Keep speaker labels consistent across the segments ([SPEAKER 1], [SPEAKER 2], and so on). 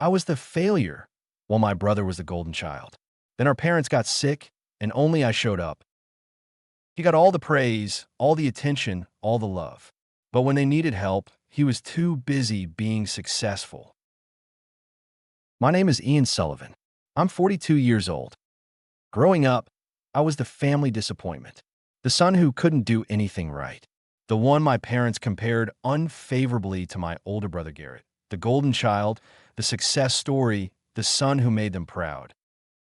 [SPEAKER 1] I was the failure, while my brother was the golden child. Then our parents got sick, and only I showed up. He got all the praise, all the attention, all the love. But when they needed help, he was too busy being successful. My name is Ian Sullivan. I'm 42 years old. Growing up, I was the family disappointment, the son who couldn't do anything right, the one my parents compared unfavorably to my older brother Garrett, the golden child, the success story, the son who made them proud.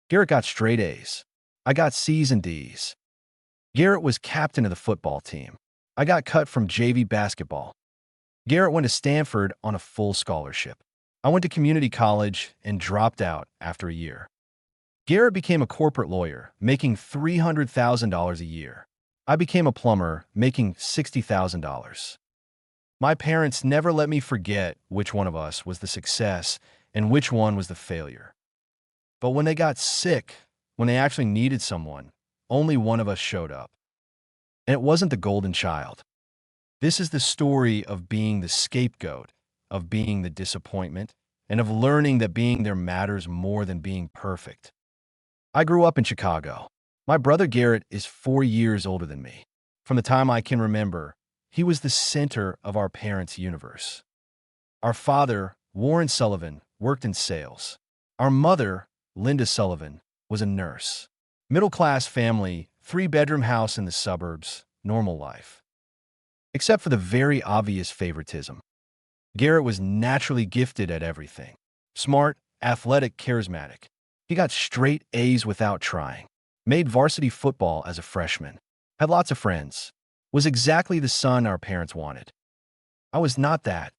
[SPEAKER 1] Garrett got straight A's. I got C's and D's. Garrett was captain of the football team. I got cut from JV basketball. Garrett went to Stanford on a full scholarship. I went to community college and dropped out after a year. Garrett became a corporate lawyer, making $300,000 a year. I became a plumber, making $60,000. My parents never let me forget which one of us was the success and which one was the failure. But when they got sick, when they actually needed someone, only one of us showed up. And it wasn't the golden child. This is the story of being the scapegoat, of being the disappointment, and of learning that being there matters more than being perfect. I grew up in Chicago. My brother Garrett is 4 years older than me. From the time I can remember, he was the center of our parents' universe. Our father, Warren Sullivan, worked in sales. Our mother, Linda Sullivan, was a nurse. Middle-class family, 3-bedroom house in the suburbs, normal life. Except for the very obvious favoritism. Garrett was naturally gifted at everything. Smart, athletic, charismatic. He got straight A's without trying. Made varsity football as a freshman. Had lots of friends. Was exactly the son our parents wanted. I was not that.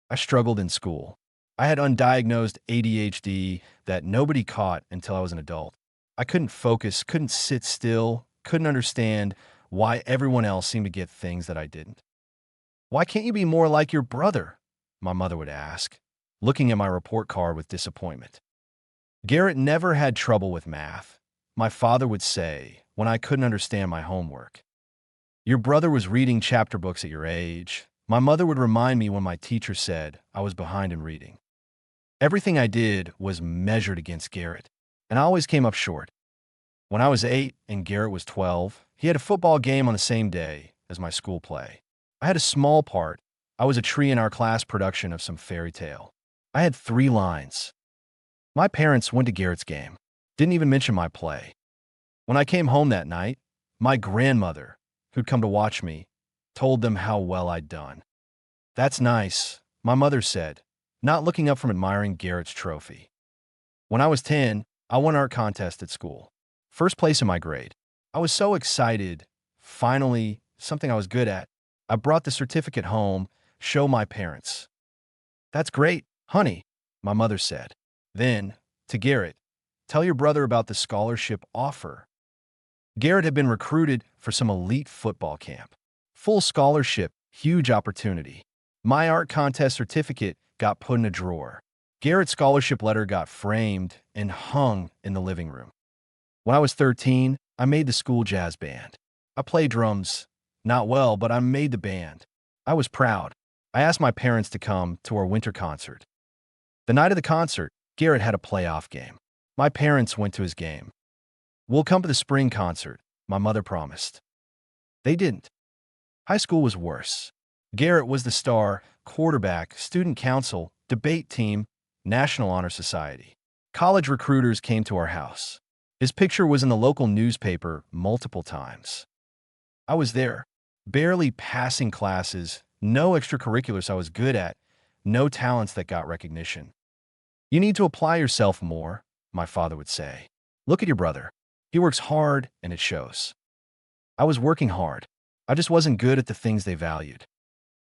[SPEAKER 1] I struggled in school. I had undiagnosed ADHD that nobody caught until I was an adult. I couldn't focus, couldn't sit still, couldn't understand why everyone else seemed to get things that I didn't. "Why can't you be more like your brother?" my mother would ask, looking at my report card with disappointment. Garrett never had trouble with math. My father would say, when I couldn't understand my homework, "Your brother was reading chapter books at your age." My mother would remind me when my teacher said I was behind in reading. Everything I did was measured against Garrett, and I always came up short. When I was 8 and Garrett was 12, he had a football game on the same day as my school play. I had a small part. I was a tree in our class production of some fairy tale. I had 3 lines. My parents went to Garrett's game, didn't even mention my play. When I came home that night, my grandmother, who'd come to watch me, told them how well I'd done. "That's nice," my mother said, not looking up from admiring Garrett's trophy. When I was 10, I won art contest at school. First place in my grade. I was so excited. Finally, something I was good at. I brought the certificate home, show my parents. "That's great, honey," my mother said. Then, to Garrett, "Tell your brother about the scholarship offer." Garrett had been recruited for some elite football camp. Full scholarship, huge opportunity. My art contest certificate got put in a drawer. Garrett's scholarship letter got framed and hung in the living room. When I was 13, I made the school jazz band. I played drums. Not well, but I made the band. I was proud. I asked my parents to come to our winter concert. The night of the concert, Garrett had a playoff game. My parents went to his game. "We'll come to the spring concert," my mother promised. They didn't. High school was worse. Garrett was the star, quarterback, student council, debate team, National Honor Society. College recruiters came to our house. His picture was in the local newspaper multiple times. I was there, barely passing classes, no extracurriculars I was good at, no talents that got recognition. "You need to apply yourself more," my father would say. "Look at your brother. He works hard and it shows." I was working hard. I just wasn't good at the things they valued.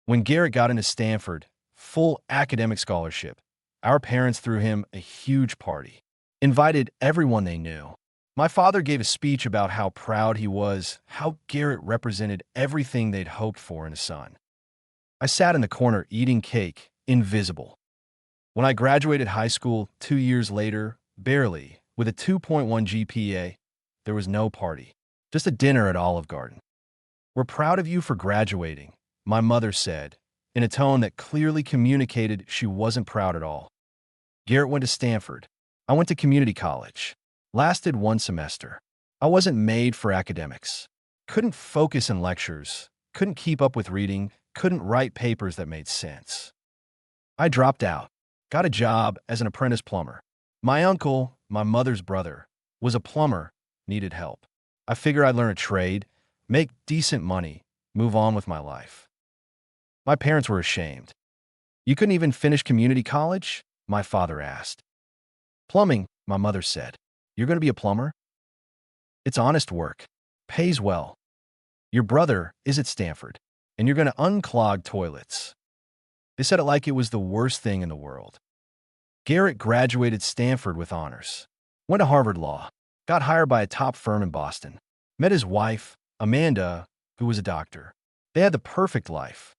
[SPEAKER 1] When Garrett got into Stanford, full academic scholarship, our parents threw him a huge party, invited everyone they knew. My father gave a speech about how proud he was, how Garrett represented everything they'd hoped for in a son. I sat in the corner eating cake, invisible. When I graduated high school 2 years later, barely, with a 2.1 GPA, there was no party, just a dinner at Olive Garden. "We're proud of you for graduating," my mother said, in a tone that clearly communicated she wasn't proud at all. Garrett went to Stanford. I went to community college. Lasted 1 semester. I wasn't made for academics. Couldn't focus in lectures. Couldn't keep up with reading. Couldn't write papers that made sense. I dropped out. Got a job as an apprentice plumber. My uncle, my mother's brother, was a plumber, needed help. I figured I'd learn a trade, make decent money, move on with my life. My parents were ashamed. "You couldn't even finish community college?" my father asked. "Plumbing," my mother said. "You're going to be a plumber? It's honest work. Pays well. Your brother is at Stanford, and you're going to unclog toilets." They said it like it was the worst thing in the world. Garrett graduated Stanford with honors. Went to Harvard Law. Got hired by a top firm in Boston. Met his wife, Amanda, who was a doctor. They had the perfect life.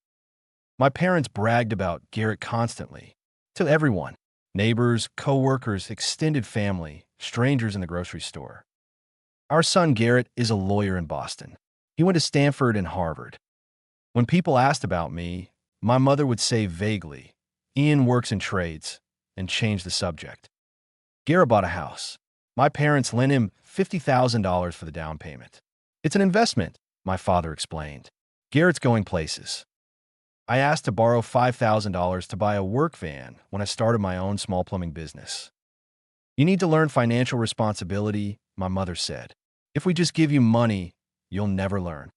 [SPEAKER 1] My parents bragged about Garrett constantly. To everyone. Neighbors, co-workers, extended family, strangers in the grocery store. Our son Garrett is a lawyer in Boston. He went to Stanford and Harvard. When people asked about me, my mother would say vaguely, "Ian works in trades," and change the subject. Garrett bought a house. My parents lent him $50,000 for the down payment. "It's an investment," my father explained. "Garrett's going places." I asked to borrow $5,000 to buy a work van when I started my own small plumbing business. "You need to learn financial responsibility," my mother said. "If we just give you money, you'll never learn."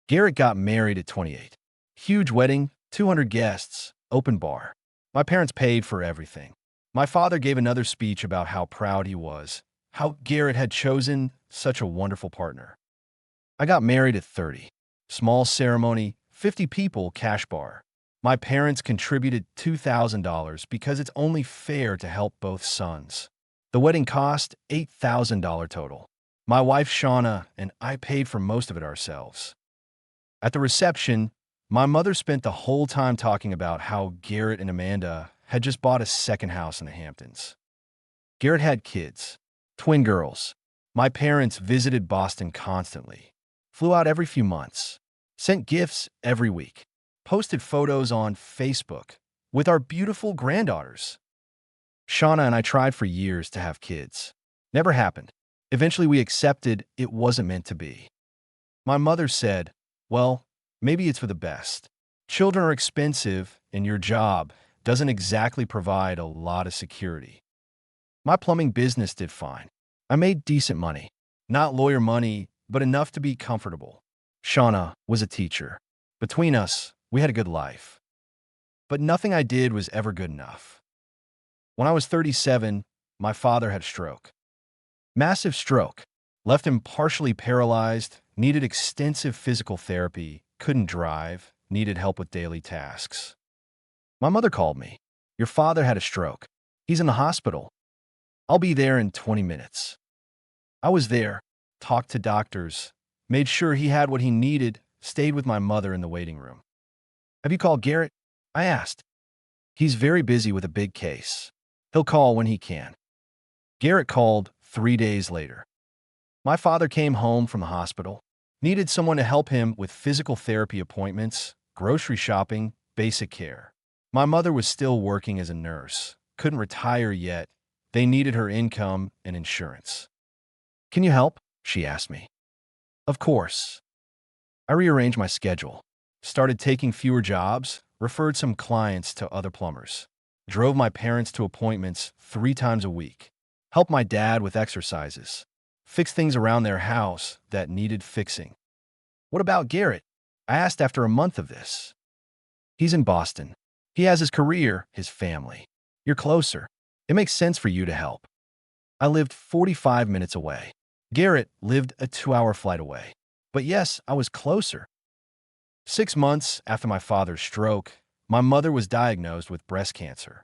[SPEAKER 1] Garrett got married at 28. Huge wedding, 200 guests, open bar. My parents paid for everything. My father gave another speech about how proud he was, how Garrett had chosen such a wonderful partner. I got married at 30. Small ceremony, 50 people, cash bar. My parents contributed $2,000 because it's only fair to help both sons. The wedding cost $8,000 total. My wife Shauna and I paid for most of it ourselves. At the reception, my mother spent the whole time talking about how Garrett and Amanda had just bought a second house in the Hamptons. Garrett had kids, twin girls. My parents visited Boston constantly, flew out every few months, sent gifts every week, posted photos on Facebook with our beautiful granddaughters. Shauna and I tried for years to have kids. Never happened. Eventually we accepted it wasn't meant to be. My mother said, "Well, maybe it's for the best. Children are expensive, and your job doesn't exactly provide a lot of security." My plumbing business did fine. I made decent money. Not lawyer money, but enough to be comfortable. Shauna was a teacher. Between us, we had a good life. But nothing I did was ever good enough. When I was 37, my father had a stroke. Massive stroke. Left him partially paralyzed, needed extensive physical therapy, couldn't drive, needed help with daily tasks. My mother called me. "Your father had a stroke. He's in the hospital. I'll be there in 20 minutes. I was there, talked to doctors, made sure he had what he needed, stayed with my mother in the waiting room. "Have you called Garrett?" I asked. "He's very busy with a big case. He'll call when he can." Garrett called 3 days later. My father came home from the hospital, needed someone to help him with physical therapy appointments, grocery shopping, basic care. My mother was still working as a nurse, couldn't retire yet. They needed her income and insurance. "Can you help?" she asked me. Of course. I rearranged my schedule, started taking fewer jobs, referred some clients to other plumbers, drove my parents to appointments 3 times a week, helped my dad with exercises, fixed things around their house that needed fixing. "What about Garrett?" I asked after a month of this. "He's in Boston. He has his career, his family. You're closer. It makes sense for you to help." I lived 45 minutes away. Garrett lived a 2-hour flight away. But yes, I was closer. 6 months after my father's stroke, my mother was diagnosed with breast cancer.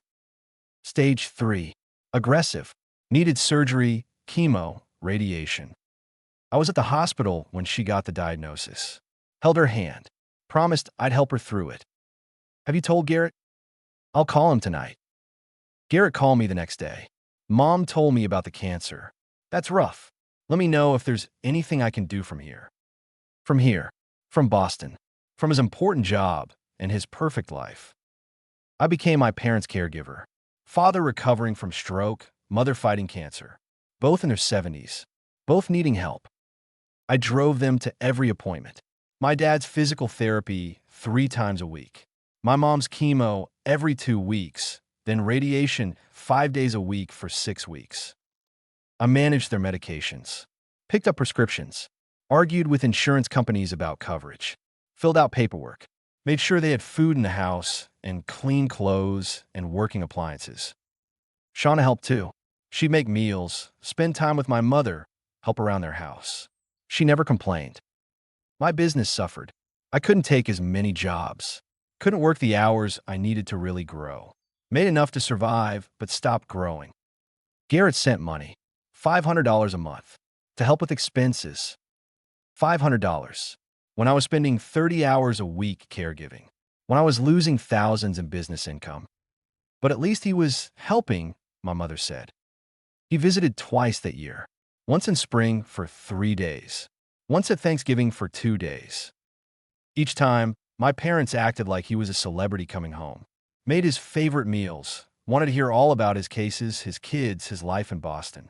[SPEAKER 1] Stage 3. Aggressive. Needed surgery, chemo, radiation. I was at the hospital when she got the diagnosis. Held her hand. Promised I'd help her through it. "Have you told Garrett?" "I'll call him tonight." Garrett called me the next day. "Mom told me about the cancer. That's rough. Let me know if there's anything I can do from here." From here. From Boston. From his important job and his perfect life. I became my parents' caregiver. Father recovering from stroke, mother fighting cancer. Both in their 70s. Both needing help. I drove them to every appointment. My dad's physical therapy 3 times a week. My mom's chemo every 2 weeks, then radiation 5 days a week for 6 weeks. I managed their medications, picked up prescriptions, argued with insurance companies about coverage, filled out paperwork, made sure they had food in the house and clean clothes and working appliances. Shauna helped too. She'd make meals, spend time with my mother, help around their house. She never complained. My business suffered. I couldn't take as many jobs. Couldn't work the hours I needed to really grow. Made enough to survive, but stopped growing. Garrett sent money, $500 a month, to help with expenses. $500. When I was spending 30 hours a week caregiving. When I was losing thousands in business income. But at least he was helping, my mother said. He visited twice that year. Once in spring for 3 days. Once at Thanksgiving for 2 days. Each time, my parents acted like he was a celebrity coming home. Made his favorite meals. Wanted to hear all about his cases, his kids, his life in Boston.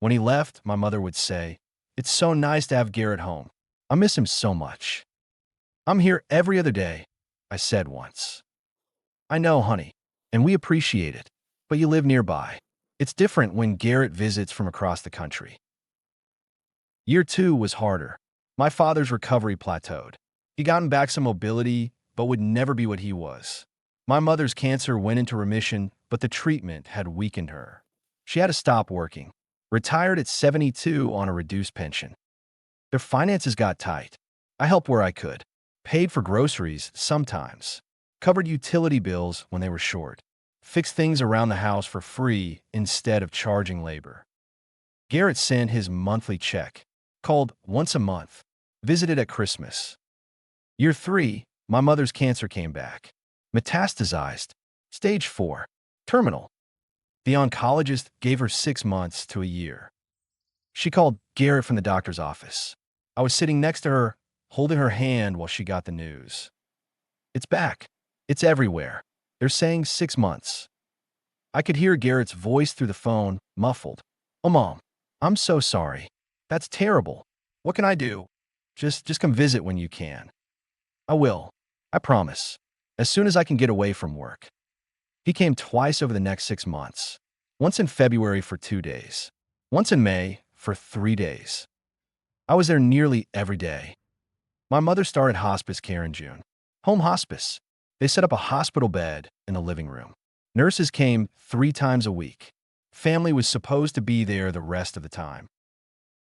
[SPEAKER 1] When he left, my mother would say, "It's so nice to have Garrett home. I miss him so much." "I'm here every other day," I said once. "I know, honey, and we appreciate it, but you live nearby. It's different when Garrett visits from across the country." Year 2 was harder. My father's recovery plateaued. He'd gotten back some mobility, but would never be what he was. My mother's cancer went into remission, but the treatment had weakened her. She had to stop working. Retired at 72 on a reduced pension. Their finances got tight. I helped where I could. Paid for groceries sometimes. Covered utility bills when they were short. Fixed things around the house for free instead of charging labor. Garrett sent his monthly check. Called once a month. Visited at Christmas. Year 3, my mother's cancer came back. Metastasized. Stage 4. Terminal. The oncologist gave her 6 months to a year. She called Garrett from the doctor's office. I was sitting next to her, holding her hand while she got the news. "It's back. It's everywhere. They're saying 6 months." I could hear Garrett's voice through the phone, muffled. "Oh, Mom, I'm so sorry. That's terrible. What can I do? Just come visit when you can." "I will. I promise. As soon as I can get away from work." He came twice over the next 6 months. Once in February for 2 days. Once in May for 3 days. I was there nearly every day. My mother started hospice care in June. Home hospice. They set up a hospital bed in the living room. Nurses came 3 times a week. Family was supposed to be there the rest of the time.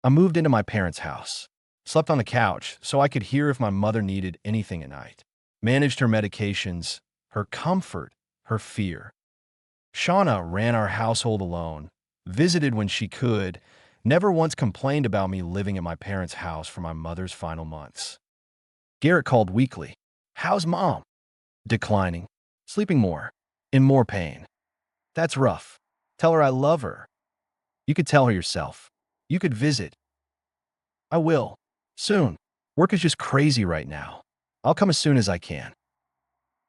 [SPEAKER 1] I moved into my parents' house. Slept on the couch so I could hear if my mother needed anything at night. Managed her medications, her comfort, her fear. Shauna ran our household alone, visited when she could, never once complained about me living at my parents' house for my mother's final months. Garrett called weekly. "How's Mom?" Declining. Sleeping more. In more pain. "That's rough. Tell her I love her." "You could tell her yourself. You could visit." "I will. Soon. Work is just crazy right now. I'll come as soon as I can."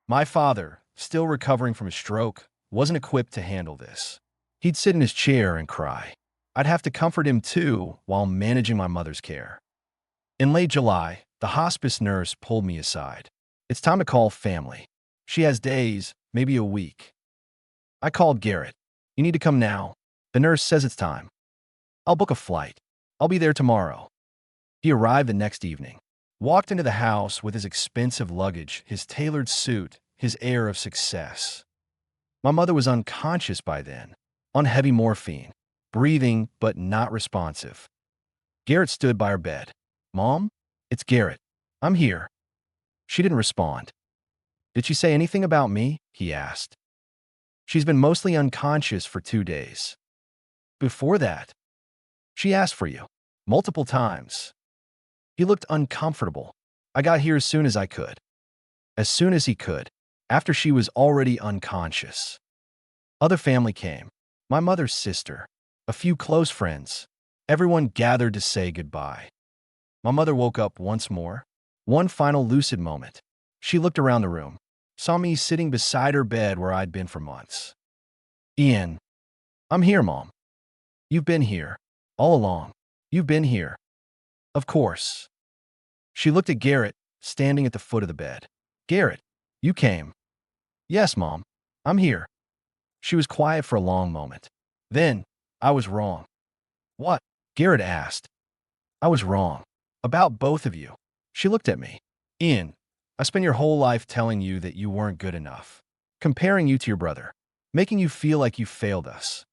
[SPEAKER 1] My father, still recovering from a stroke, wasn't equipped to handle this. He'd sit in his chair and cry. I'd have to comfort him too while managing my mother's care. In late July, the hospice nurse pulled me aside. "It's time to call family. She has days, maybe a week." I called Garrett. "You need to come now. The nurse says it's time." "I'll book a flight. I'll be there tomorrow." He arrived the next evening. Walked into the house with his expensive luggage, his tailored suit, his air of success. My mother was unconscious by then, on heavy morphine, breathing but not responsive. Garrett stood by her bed. "Mom, it's Garrett. I'm here." She didn't respond. "Did she say anything about me?" he asked. "She's been mostly unconscious for 2 days. Before that, she asked for you, multiple times." He looked uncomfortable. "I got here as soon as I could." As soon as he could, after she was already unconscious. Other family came. My mother's sister, a few close friends. Everyone gathered to say goodbye. My mother woke up once more. One final lucid moment. She looked around the room, saw me sitting beside her bed where I'd been for months. Ian, I'm here, Mom. You've been here. All along. You've been here. Of course. She looked at Garrett, standing at the foot of the bed. Garrett, you came. Yes, Mom. I'm here. She was quiet for a long moment. Then, I was wrong. What? Garrett asked. I was wrong. About both of you. She looked at me. Ian, I spent your whole life telling you that you weren't good enough. Comparing you to your brother. Making you feel like you failed us.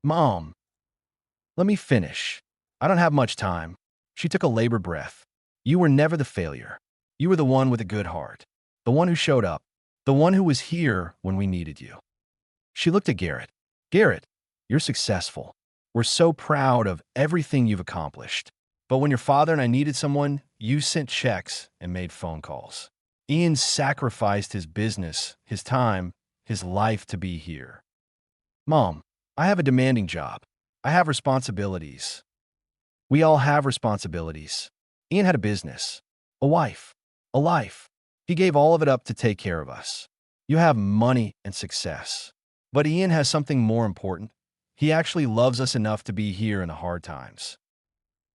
[SPEAKER 1] Mom. Let me finish. I don't have much time. She took a labored breath. You were never the failure. You were the one with a good heart. The one who showed up. The one who was here when we needed you. She looked at Garrett. Garrett, you're successful. We're so proud of everything you've accomplished. But when your father and I needed someone, you sent checks and made phone calls. Ian sacrificed his business, his time, his life to be here. Mom, I have a demanding job. I have responsibilities. We all have responsibilities. Ian had a business, a wife, a life. He gave all of it up to take care of us. You have money and success. But Ian has something more important. He actually loves us enough to be here in the hard times.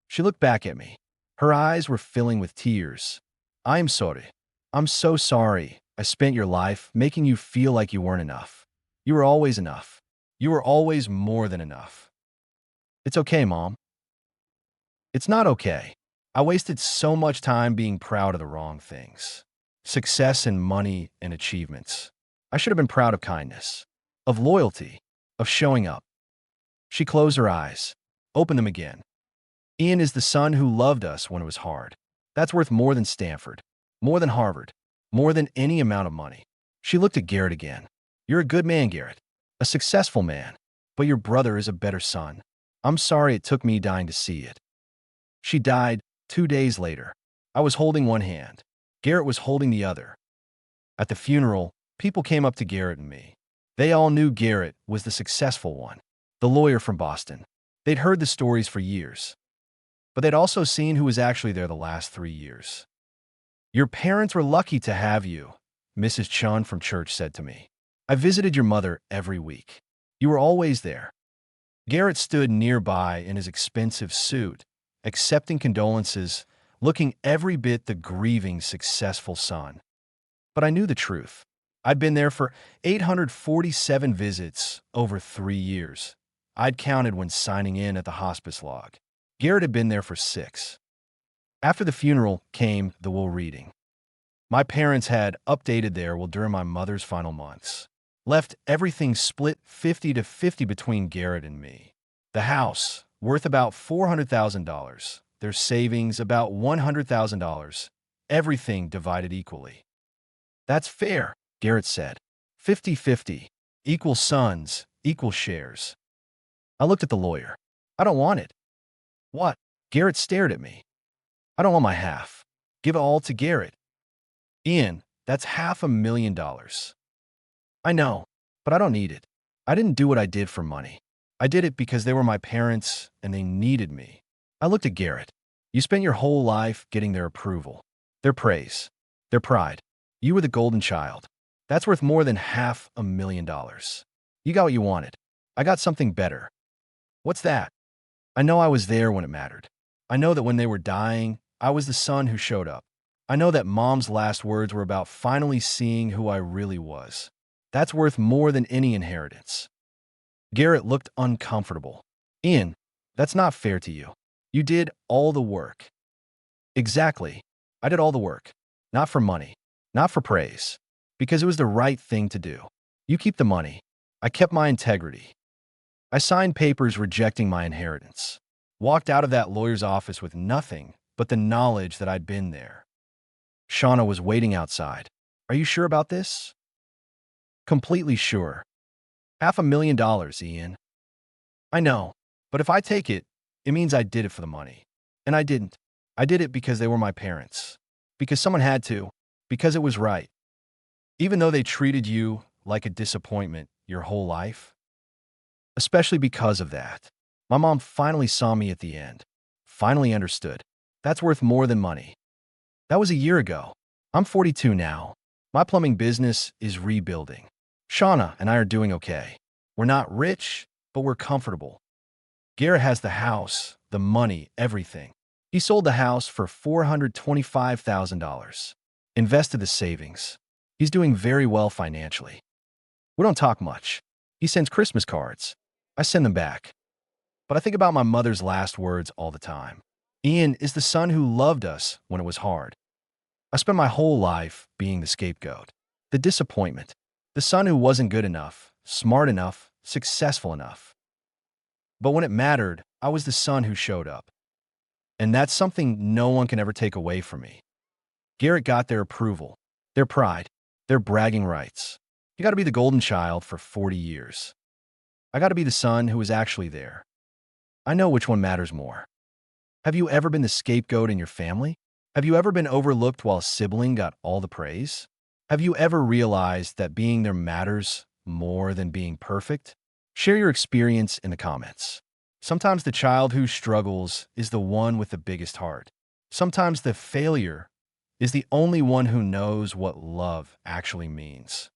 [SPEAKER 1] She looked back at me. Her eyes were filling with tears. I am sorry. I'm so sorry. I spent your life making you feel like you weren't enough. You were always enough. You were always more than enough. It's okay, Mom. It's not okay. I wasted so much time being proud of the wrong things. Success and money and achievements. I should have been proud of kindness, of loyalty, of showing up. She closed her eyes, opened them again. Ian is the son who loved us when it was hard. That's worth more than Stanford, more than Harvard, more than any amount of money. She looked at Garrett again. You're a good man, Garrett, a successful man, but your brother is a better son. I'm sorry it took me dying to see it. She died 2 days later. I was holding one hand. Garrett was holding the other. At the funeral, people came up to Garrett and me. They all knew Garrett was the successful one, the lawyer from Boston. They'd heard the stories for years, but they'd also seen who was actually there the last 3 years. Your parents were lucky to have you, Mrs. Chun from church said to me. I visited your mother every week. You were always there. Garrett stood nearby in his expensive suit, accepting condolences, looking every bit the grieving, successful son. But I knew the truth. I'd been there for 847 visits over 3 years. I'd counted when signing in at the hospice log. Garrett had been there for 6. After the funeral came the will reading. My parents had updated their will during my mother's final months. Left everything split 50-50 between Garrett and me. The house, worth about $400,000. Their savings, about $100,000. Everything divided equally. That's fair, Garrett said. 50-50. Equal sons, equal shares. I looked at the lawyer. I don't want it. What? Garrett stared at me. I don't want my half. Give it all to Garrett. Ian, that's $500,000. I know, but I don't need it. I didn't do what I did for money. I did it because they were my parents and they needed me. I looked at Garrett. You spent your whole life getting their approval, their praise, their pride. You were the golden child. That's worth more than $500,000. You got what you wanted. I got something better. What's that? I know I was there when it mattered. I know that when they were dying, I was the son who showed up. I know that Mom's last words were about finally seeing who I really was. That's worth more than any inheritance. Garrett looked uncomfortable. Ian, that's not fair to you. You did all the work. Exactly. I did all the work. Not for money. Not for praise. Because it was the right thing to do. You keep the money. I kept my integrity. I signed papers rejecting my inheritance. Walked out of that lawyer's office with nothing but the knowledge that I'd been there. Shauna was waiting outside. Are you sure about this? Completely sure. $500,000, Ian. I know, but if I take it, it means I did it for the money. And I didn't. I did it because they were my parents. Because someone had to. Because it was right. Even though they treated you like a disappointment your whole life. Especially because of that. My mom finally saw me at the end. Finally understood. That's worth more than money. That was a year ago. I'm 42 now. My plumbing business is rebuilding. Shauna and I are doing okay. We're not rich, but we're comfortable. Garrett has the house, the money, everything. He sold the house for $425,000. Invested the savings. He's doing very well financially. We don't talk much. He sends Christmas cards. I send them back. But I think about my mother's last words all the time. Ian is the son who loved us when it was hard. I spent my whole life being the scapegoat, the disappointment, the son who wasn't good enough, smart enough, successful enough. But when it mattered, I was the son who showed up. And that's something no one can ever take away from me. Garrett got their approval, their pride, their bragging rights. You got to be the golden child for 40 years. I got to be the son who was actually there. I know which one matters more. Have you ever been the scapegoat in your family? Have you ever been overlooked while a sibling got all the praise? Have you ever realized that being there matters more than being perfect? Share your experience in the comments. Sometimes the child who struggles is the one with the biggest heart. Sometimes the failure is the only one who knows what love actually means.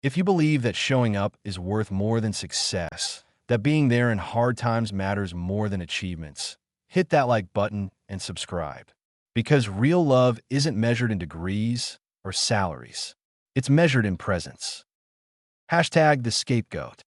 [SPEAKER 1] If you believe that showing up is worth more than success, that being there in hard times matters more than achievements, hit that like button and subscribe. Because real love isn't measured in degrees or salaries. It's measured in presence. #TheScapegoat.